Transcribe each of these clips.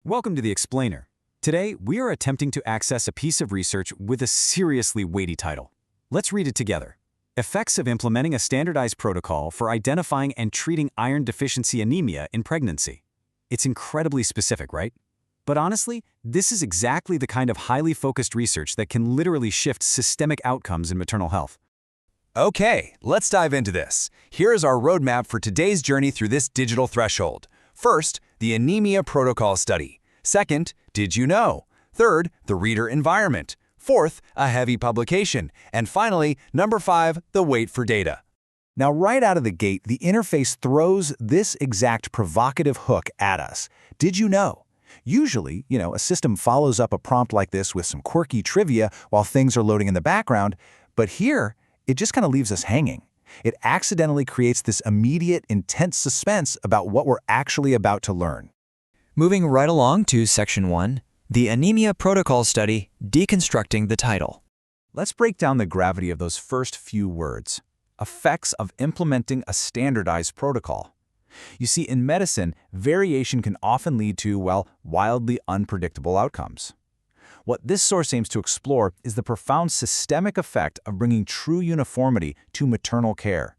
Welcome to the Explainer. Today, we are attempting to access a piece of research with a seriously weighty title. Let's read it together. Effects of implementing a standardized protocol for identifying and treating iron-deficiency anemia in pregnancy. It's incredibly specific, right? But honestly, this is exactly the kind of highly focused research that can literally shift systemic outcomes in maternal health. Okay, let's dive into this. Here is our roadmap for today's journey through this digital threshold. First, the anemia protocol study. Second, did you know? Third, the reader environment. Fourth, a heavy publication. And finally, number 5, the wait for data. Now, right out of the gate, the interface throws this exact provocative hook at us. Did you know? Usually, a system follows up a prompt like this with some quirky trivia while things are loading in the background, but here, it just kind of leaves us hanging. It accidentally creates this immediate, intense suspense about what we're actually about to learn. Moving right along to Section 1, the Anemia Protocol Study, Deconstructing the Title. Let's break down the gravity of those first few words. Effects of implementing a standardized protocol. You see, in medicine, variation can often lead to, wildly unpredictable outcomes. What this source aims to explore is the profound systemic effect of bringing true uniformity to maternal care.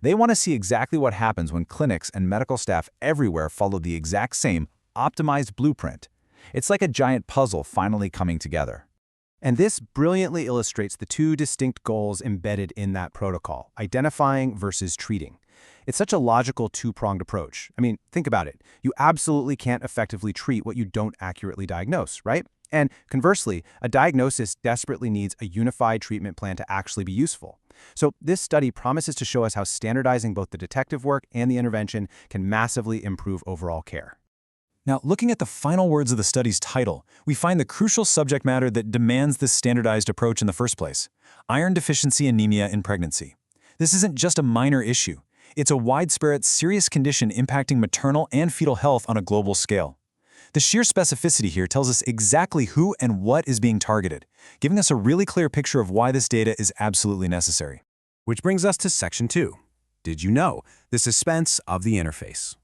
They want to see exactly what happens when clinics and medical staff everywhere follow the exact same optimized blueprint. It's like a giant puzzle finally coming together. And this brilliantly illustrates the two distinct goals embedded in that protocol, identifying versus treating. It's such a logical two-pronged approach. I mean, think about it. You absolutely can't effectively treat what you don't accurately diagnose, right? And conversely, a diagnosis desperately needs a unified treatment plan to actually be useful. So this study promises to show us how standardizing both the detective work and the intervention can massively improve overall care. Now, looking at the final words of the study's title, we find the crucial subject matter that demands this standardized approach in the first place: iron-deficiency anemia in pregnancy. This isn't just a minor issue. It's a widespread, serious condition impacting maternal and fetal health on a global scale. The sheer specificity here tells us exactly who and what is being targeted, giving us a really clear picture of why this data is absolutely necessary. Which brings us to Section 2. Did you know? The suspense of the interface.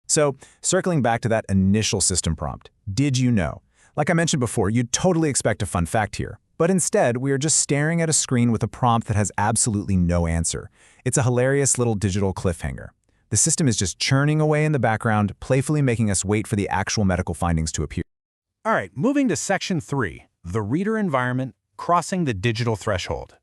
So, circling back to that initial system prompt, did you know? Like I mentioned before, you'd totally expect a fun fact here. But instead, we are just staring at a screen with a prompt that has absolutely no answer. It's a hilarious little digital cliffhanger. The system is just churning away in the background, playfully making us wait for the actual medical findings to appear. All right, moving to Section 3, the reader environment, crossing the digital threshold.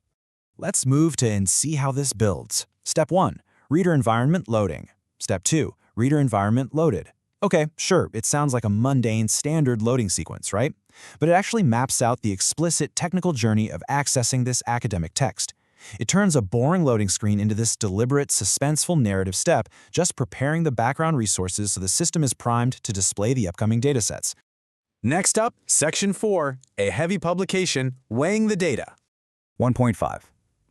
Let's move to and see how this builds. Step 1, reader environment loading. Step 2, reader environment loaded. Okay, sure, it sounds like a mundane, standard loading sequence, right? But it actually maps out the explicit technical journey of accessing this academic text. It turns a boring loading screen into this deliberate, suspenseful narrative step, just preparing the background resources so the system is primed to display the upcoming datasets. Next up, Section 4, a heavy publication, weighing the data. 1.5.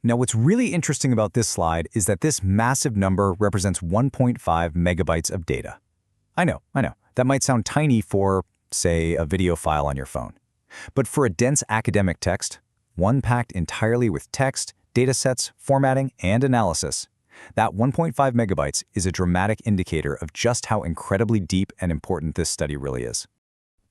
Now, what's really interesting about this slide is that this massive number represents 1.5 megabytes of data. I know, that might sound tiny for, say, a video file on your phone. But for a dense academic text, one packed entirely with text, datasets, formatting, and analysis, that 1.5 megabytes is a dramatic indicator of just how incredibly deep and important this study really is.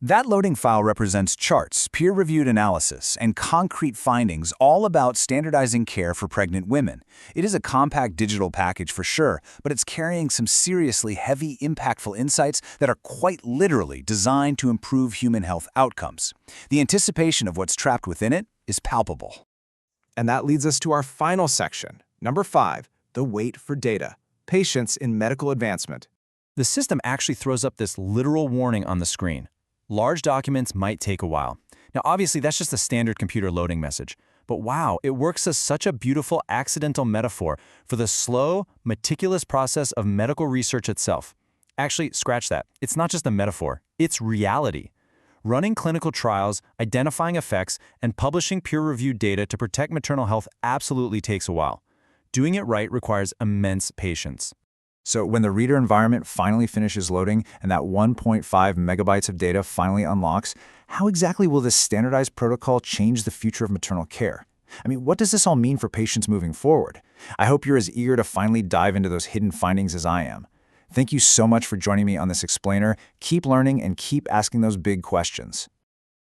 That loading file represents charts, peer-reviewed analysis, and concrete findings all about standardizing care for pregnant women. It is a compact digital package for sure, but it's carrying some seriously heavy, impactful insights that are quite literally designed to improve human health outcomes. The anticipation of what's trapped within it is palpable. And that leads us to our final section, number 5, the wait for data, patience in medical advancement. The system actually throws up this literal warning on the screen. Large documents might take a while. Now, obviously, that's just a standard computer loading message. But wow, it works as such a beautiful accidental metaphor for the slow, meticulous process of medical research itself. Actually, scratch that. It's not just a metaphor, it's reality. Running clinical trials, identifying effects, and publishing peer-reviewed data to protect maternal health absolutely takes a while. Doing it right requires immense patience. So when the reader environment finally finishes loading and that 1.5 megabytes of data finally unlocks, how exactly will this standardized protocol change the future of maternal care? I mean, what does this all mean for patients moving forward? I hope you're as eager to finally dive into those hidden findings as I am. Thank you so much for joining me on this explainer. Keep learning and keep asking those big questions.